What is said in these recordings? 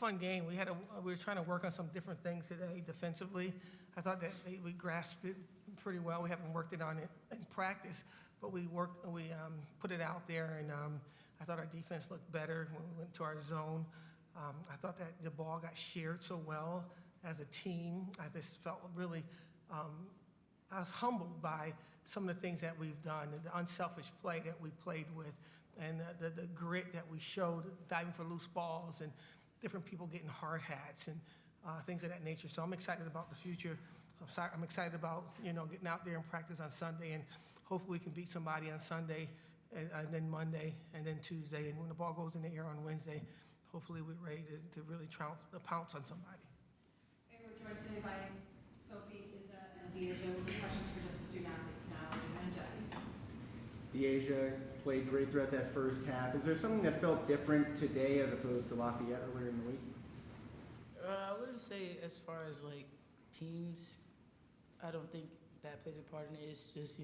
fun game. We were trying to work on some different things today defensively. I thought that we grasped it pretty well. We haven't worked it on it in practice, but we put it out there, and I thought our defense looked better when we went to our zone. I thought that the ball got shared so well as a team. I just felt really, I was humbled by some of the things that we've done, and the unselfish play that we played with, and the grit that we showed, diving for loose balls, and different people getting hard hats, and things of that nature. So I'm excited about the future. I'm excited about, getting out there and practice on Sunday, and hopefully we can beat somebody on Sunday, and then Monday, and then Tuesday, and when the ball goes in the air on Wednesday, hopefully we're ready to really pounce on somebody. Okay, we're joined today by Sophie, Isa, and Deasia. We'll do questions for just the student athletes now, and Jesse. Deasia played great throughout that first half. Is there something that felt different today as opposed to Lafayette earlier in the week? I wouldn't say as far as like teams, I don't think that plays a part in it. It's just,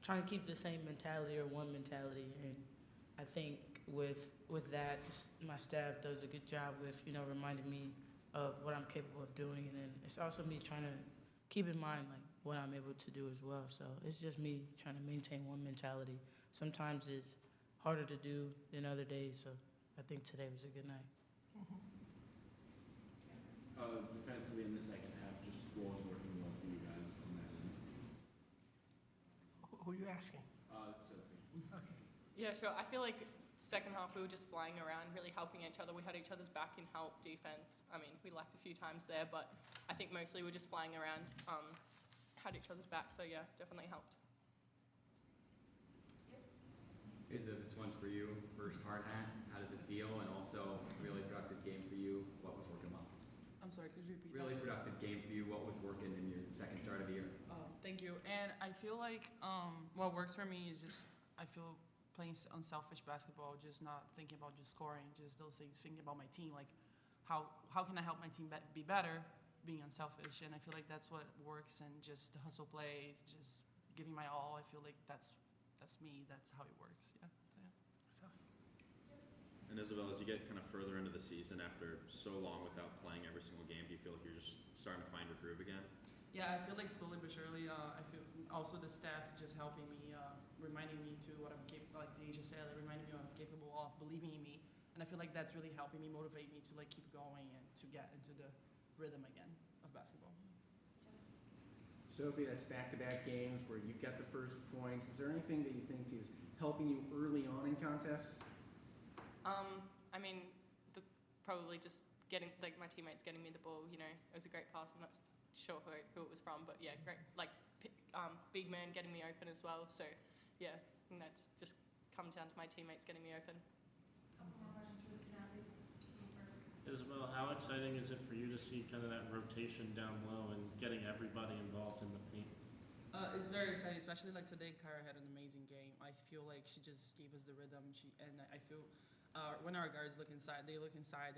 trying to keep the same mentality or one mentality. And I think with that, my staff does a good job with, reminding me of what I'm capable of doing. And then it's also me trying to keep in mind like what I'm able to do as well. So it's just me trying to maintain one mentality. Sometimes it's harder to do than other days. So I think today was a good night. Defensively in the second half, just what was working well for you guys on that end? Who are you asking? Sophie. Okay. Yeah, sure. I feel like second half we were just flying around, really helping each other. We had each other's back in help defense. I mean, we lacked a few times there, but I think mostly we're just flying around, had each other's back. So yeah, definitely helped. Isa, this one's for you. First hard hat, how does it feel? And also, really productive game for you. What was working well? I'm sorry, could you repeat Really that? productive game for you. What was working in your second start of the year? Thank you. And I feel like what works for me is just, I feel playing unselfish basketball, just not thinking about just scoring, just those things, thinking about my team, like how can I help my team be better, being unselfish. And I feel like that's what works, and just the hustle plays, just giving my all. I feel like that's me, that's how it works, yeah. That's awesome. And Isabel, as you get kind of further into the season after so long without playing every single game, do you feel like you're just starting to find your groove again? Yeah, I feel like slowly but surely. I feel also the staff just helping me, reminding me to what I'm capable, like Deasia said, like reminding me what I'm capable of, believing in me. And I feel like that's really helping me, motivate me to like keep going and to get into the rhythm again of basketball. Sophie, that's back-to-back games where you get the first points. Is there anything that you think is helping you early on in contests? I mean, probably just getting like my teammates getting me the ball. It was a great pass. I'm not sure who it was from, but yeah, great. Like big man getting me open as well. So yeah, and that's just comes down to my teammates getting me open. Couple more questions for the student athletes. You first. Isabel, how exciting is it for you to see kind of that rotation down low and getting everybody involved in the paint? It's very exciting, especially like today. Kara had an amazing game. I feel like she just gave us the rhythm. And I feel when our guards look inside, they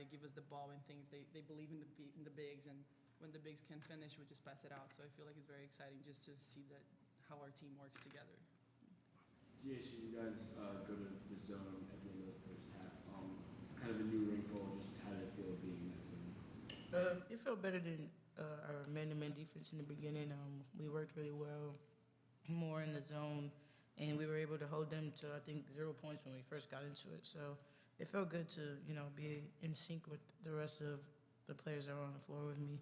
give us the ball and things. They believe in the bigs, and when the bigs can finish, we just pass it out. So I feel like it's very exciting just to see how our team works together. Deasia, you guys go to the zone at the end of the first half. Kind of a new wrinkle. Just how did it feel being in that zone? It felt better than our man-to-man defense in the beginning. We worked really well, more in the zone, and we were able to hold them to, I think, 0 points when we first got into it. So it felt good to, be in sync with the rest of the players that were on the floor with me.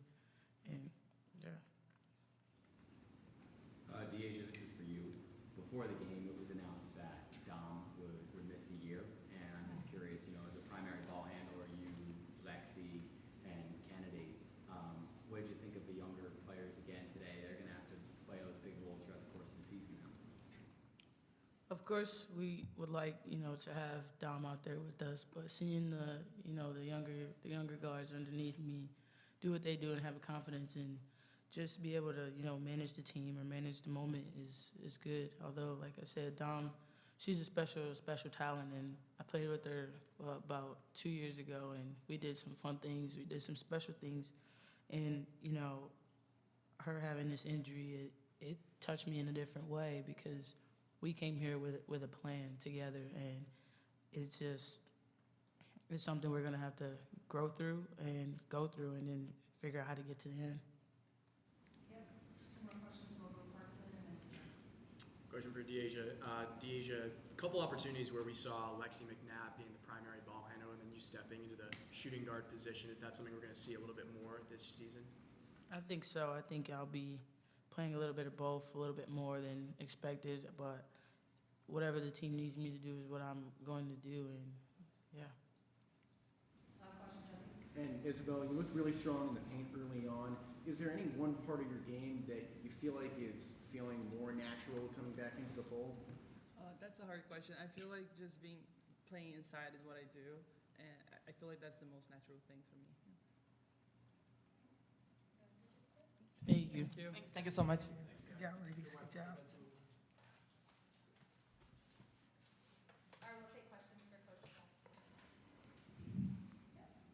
And, yeah. Deasia, this is for you. Before the game, it was announced that Dom would miss a year, and I'm just curious, as a primary ball handler, you, Lexi, and Kennedy, what did you think of the younger players again today? They're going to have to play those big roles throughout the course of the season now. Of course, we would like, to have Dom out there with us, but seeing the younger guards underneath me do what they do and have a confidence and just be able to, manage the team or manage the moment is good. Although, like I said, Dom, she's a special talent, and I played with her about 2 years ago, and we did some fun things. We did some special things, and, her having this injury, it touched me in a different way because we came here with a plan together, and it's just, it's something we're going to have to grow through and go through and then figure out how to get to the end. Yep. Two more questions. We'll go Carson and then Justin. Question for Deasia. Deasia, a couple opportunities where we saw Lexi McNabb being the primary ball handler and then you stepping into the shooting guard position. Is that something we're going to see a little bit more this season? I think so. I think I'll be playing a little bit of both, a little bit more than expected, but whatever the team needs me to do is what I'm going to do, and yeah. Last question, Justin. And Isabel, you looked really strong in the paint early on. Is there any one part of your game that you feel like is feeling more natural coming back into the fold? That's a hard question. I feel like just playing inside is what I do, and I feel like that's the most natural thing for me. Thank you. Thank you. Thanks. Thank you so much. Good job, ladies. Good job. All right, we'll take questions for Coach Paul.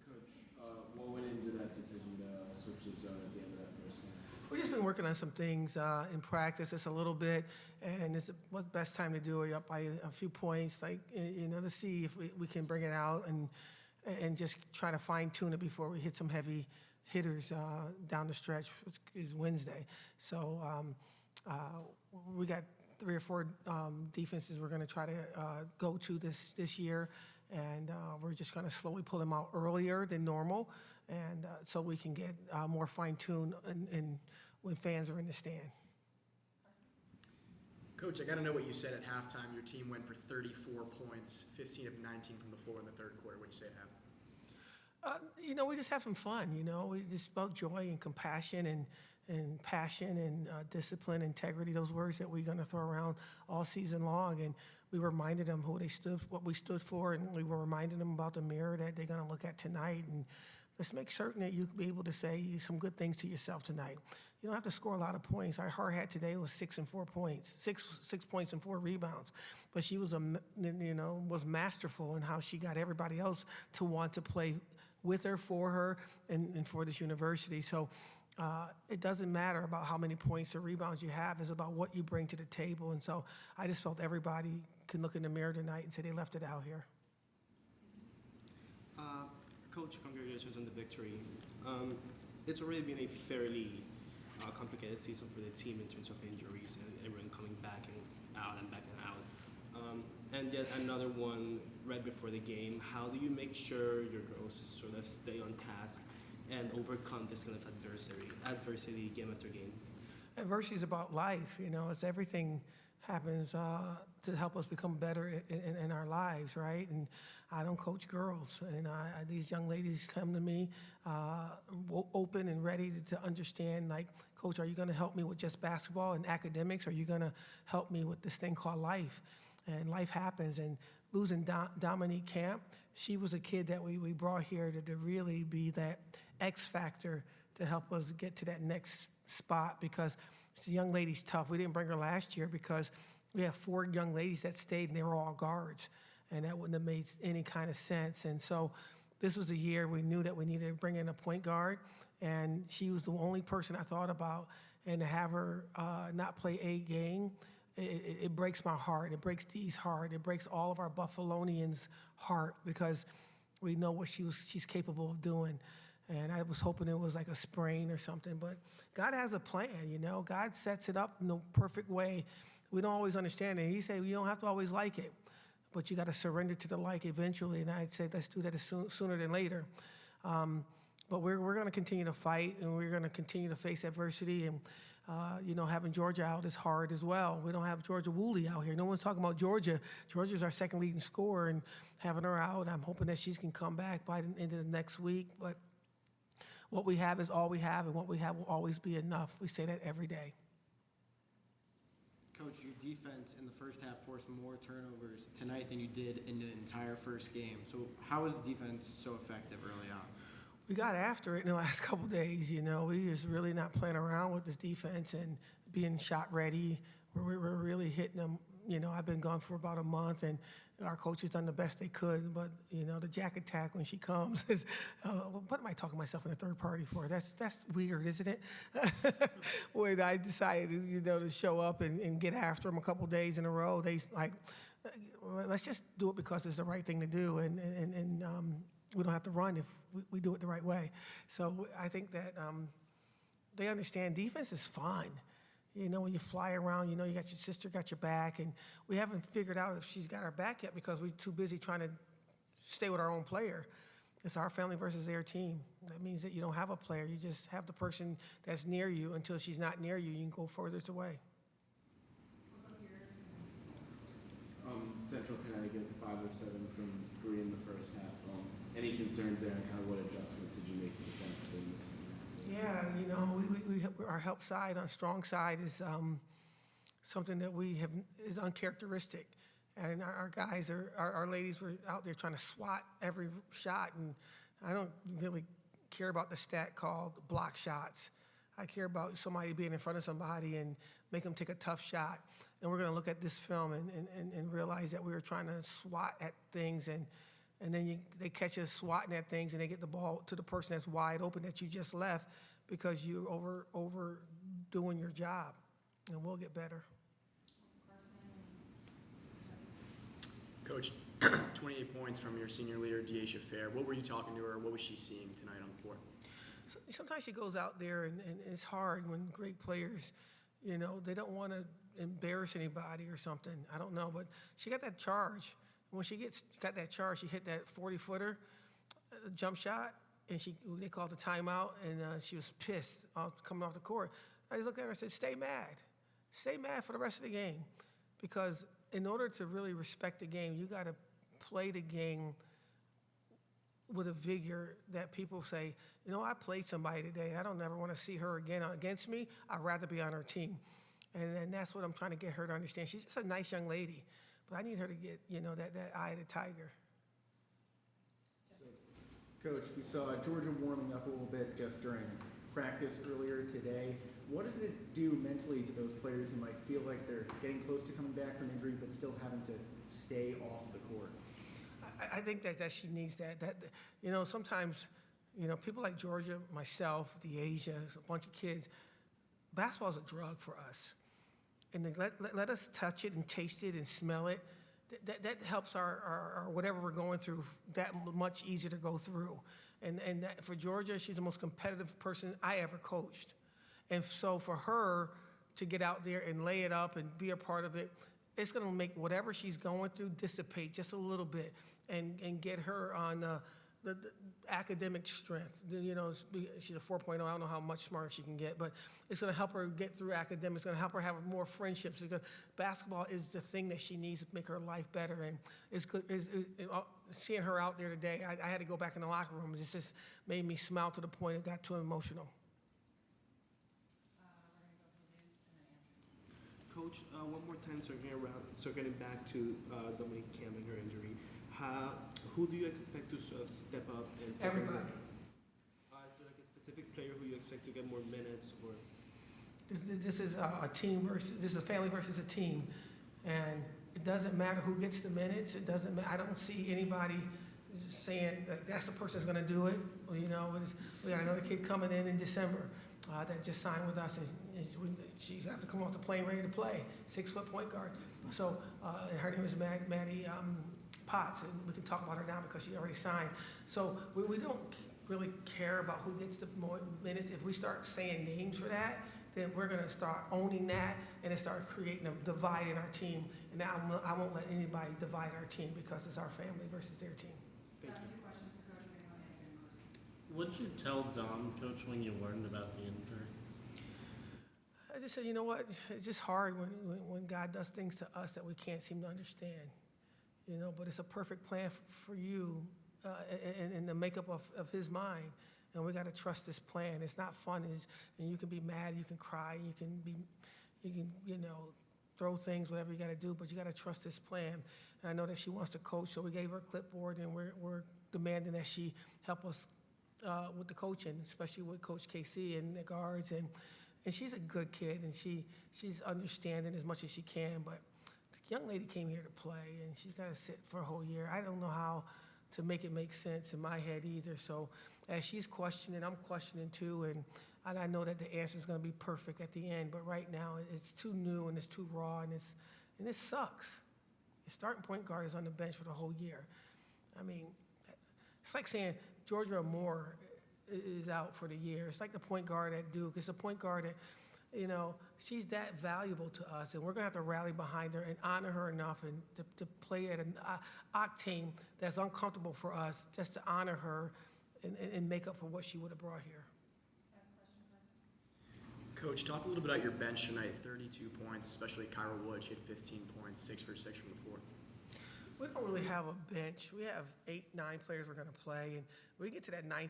Coach, what went into that decision to switch the zone at the end of that first half? We've just been working on some things in practice just a little bit, and it's the best time to do it up by a few points, like, to see if we can bring it out and just try to fine tune it before we hit some heavy hitters down the stretch, which is Wednesday. So we got 3 or 4 defenses we're going to try to go to this year, and we're just going to slowly pull them out earlier than normal, and so we can get more fine-tuned and when fans are in the stand. Coach, I got to know what you said at halftime. Your team went for 34 points, 15 of 19 from the floor in the third quarter. What did you say at half? We just have some fun, We just about joy and compassion and passion and discipline, integrity, those words that we're going to throw around all season long. And we reminded them what we stood for, and we were reminding them about the mirror that they're going to look at tonight. And let's make certain that you can be able to say some good things to yourself tonight. You don't have to score a lot of points. Our hard hat today was 6 and 4 points, 6 points and 4 rebounds. But she was was masterful in how she got everybody else to want to play with her, for her, and for this university. So it doesn't matter about how many points or rebounds you have. It's about what you bring to the table. And so I just felt everybody can look in the mirror tonight and say they left it out here. Coach, congratulations on the victory. It's already been a fairly complicated season for the team in terms of injuries and everyone coming back and out. And yet another one right before the game. How do you make sure your girls sort of stay on task and overcome this kind of adversity game after game? Adversity is about life, It's everything happens to help us become better in our lives, right? And I don't coach girls, and these young ladies come to me open and ready to understand, like, Coach, are you going to help me with just basketball and academics? Or are you going to help me with this thing called life? And life happens, and losing Dominique Camp, she was a kid that we brought here to really be that X factor to help us get to that next spot, because the young lady's tough. We didn't bring her last year because we have 4 young ladies that stayed, and they were all guards, and that wouldn't have made any kind of sense. And so this was a year we knew that we needed to bring in a point guard, and she was the only person I thought about, and to have her not play a game, it breaks my heart. It breaks Dee's heart. It breaks all of our Buffalonians' heart, because we know what she's capable of doing. And I was hoping it was like a sprain or something, but God has a plan, God sets it up in the perfect way. We don't always understand it. He said you don't have to always like it, but you got to surrender to the like eventually. And I'd say let's do that sooner than later. But we're going to continue to fight, and we're going to continue to face adversity. And having Georgia out is hard as well. We don't have Georgia Woolley out here. No one's talking about Georgia. Georgia's our second leading scorer, and having her out, I'm hoping that she can come back by the end of the next week. But what we have is all we have, and what we have will always be enough. We say that every day. Coach, your defense in the first half forced more turnovers tonight than you did in the entire first game. So how was the defense so effective early on? We got after it in the last couple of days, We just really not playing around with this defense and being shot ready. We're really hitting them. I've been gone for about a month, and our coach has done the best they could. But, the jack attack when she comes is, what am I talking myself in the third party for? That's weird, isn't it? When I decided, to show up and get after them a couple of days in a row, they let's just do it because it's the right thing to do, and we don't have to run if we do it the right way. So I think that they understand defense is fun. You know, when you fly around, you know, you got your sister got your back, and we haven't figured out if she's got our back yet because we're too busy trying to stay with our own player. It's our family versus their team. That means that you don't have a player. You just have the person that's near you. Until she's not near you, you can go furthest away. Central Connecticut, 5 of 7 from 3 in the first half. Any concerns there, and kind of what adjustments did you make defensively in this? Yeah, you know, our help side, our strong side is something that we have is uncharacteristic, and our guys our ladies were out there trying to swat every shot, and I don't really care about the stat called block shots. I care about somebody being in front of somebody and make them take a tough shot. And we're going to look at this film and realize that we were trying to swat at things, and then they catch us swatting at things, and they get the ball to the person that's wide open that you just left because you're overdoing your job. And we'll get better. Coach, 28 points from your senior leader, Deasia Fair. What were you talking to her? What was she seeing tonight on the floor? Sometimes she goes out there, and it's hard when great players, you know, they don't want to embarrass anybody or something. I don't know, but she got that charge. When she got that charge, she hit that 40-footer jump shot, and they called the timeout, and she was pissed coming off the court. I just looked at her and said, stay mad. Stay mad for the rest of the game, because in order to really respect the game, you got to play the game with a vigor that people say, you know, I played somebody today. I don't ever want to see her again against me. I'd rather be on her team. And that's what I'm trying to get her to understand. She's just a nice young lady, but I need her to get, you know, that eye of the tiger. Coach, we saw Georgia warming up a little bit just during practice earlier today. What does it do mentally to those players who might feel like they're getting close to coming back from injury but still having to stay off the court? I think that she needs that, you know, sometimes, you know, people like Georgia, myself, Deasia, a bunch of kids, basketball is a drug for us. And they let us touch it and taste it and smell it. That helps our whatever we're going through that much easier to go through. And that, for Georgia, she's the most competitive person I ever coached. And so for her to get out there and lay it up and be a part of it, it's going to make whatever she's going through dissipate just a little bit and get her on the academic strength. You know, she's a 4.0. I don't know how much smarter she can get, but it's going to help her get through academics. It's going to help her have more friendships. Basketball is the thing that she needs to make her life better. And it's good. Seeing her out there today, I had to go back in the locker room. It just made me smile to the point it got too emotional. Coach, one more time, circling back to Dominique Camp and her injury. Who do you expect to sort of step up and take Everybody. over? Is there like a specific player who you expect to get more minutes, or? This is a team this is a family versus a team, and it doesn't matter who gets the minutes. It doesn't matter. I don't see anybody saying that's the person that's going to do it. Well, you know, we got another kid coming in December that just signed with us, and she has to come off the plane ready to play. 6-foot point guard. So her name is Maddie Potts, and we can talk about her now because she already signed. So we don't really care about who gets the more minutes. If we start saying names for that, then we're going to start owning that and then start creating a divide in our team. And I won't let anybody divide our team because it's our family versus their team. Last two questions for Coach. We're going to go to What did you tell Dom, Coach, when you learned about the injury? I just said, you know what? It's just hard when God does things to us that we can't seem to understand. You know, but it's a perfect plan for you and the makeup of his mind. And we got to trust this plan. It's not fun. And you can be mad, you can cry, you can you know, throw things, whatever you got to do, but you got to trust this plan. And I know that she wants to coach, so we gave her a clipboard, and we're demanding that she help us with the coaching, especially with Coach KC and the guards. And she's a good kid, and she's understanding as much as she can, but the young lady came here to play, and she's got to sit for a whole year. I don't know how to make it make sense in my head either. So as she's questioning, I'm questioning too, and I know that the answer is going to be perfect at the end. But right now, it's too new and it's too raw, and it sucks. The starting point guard is on the bench for the whole year. I mean, it's like saying Georgia Moore is out for the year. It's like the point guard at Duke. It's a point guard that, you know, she's that valuable to us, and we're going to have to rally behind her and honor her enough and to play at an octane that's uncomfortable for us, just to honor her and make up for what she would have brought here. Coach, talk a little bit about your bench tonight. 32 points, especially Kyra Wood. She had 15 points, 6 for 6 from the floor. We don't really have a bench. We have 8, 9 players we're going to play, and when we get to that 9th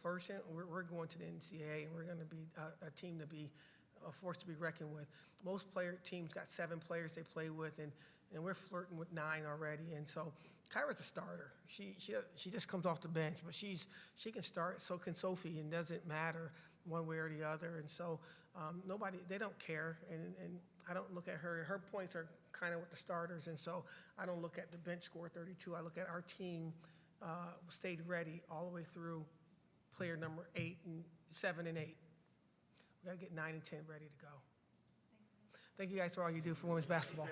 person, we're going to the NCAA, and we're going to be a team to be a force to be reckoned with. Most teams got 7 players they play with, and we're flirting with 9 already. And so Kyra's a starter. She just comes off the bench, but she can start. So can Sophie, and doesn't matter one way or the other. And so they don't care, and I don't look at her. Her points are kind of with the starters, and so I don't look at the bench score 32. I look at our team stayed ready all the way through player number 8 and 7 and 8. We got to get 9 and 10 ready to go. Thank you guys for all you do for women's basketball.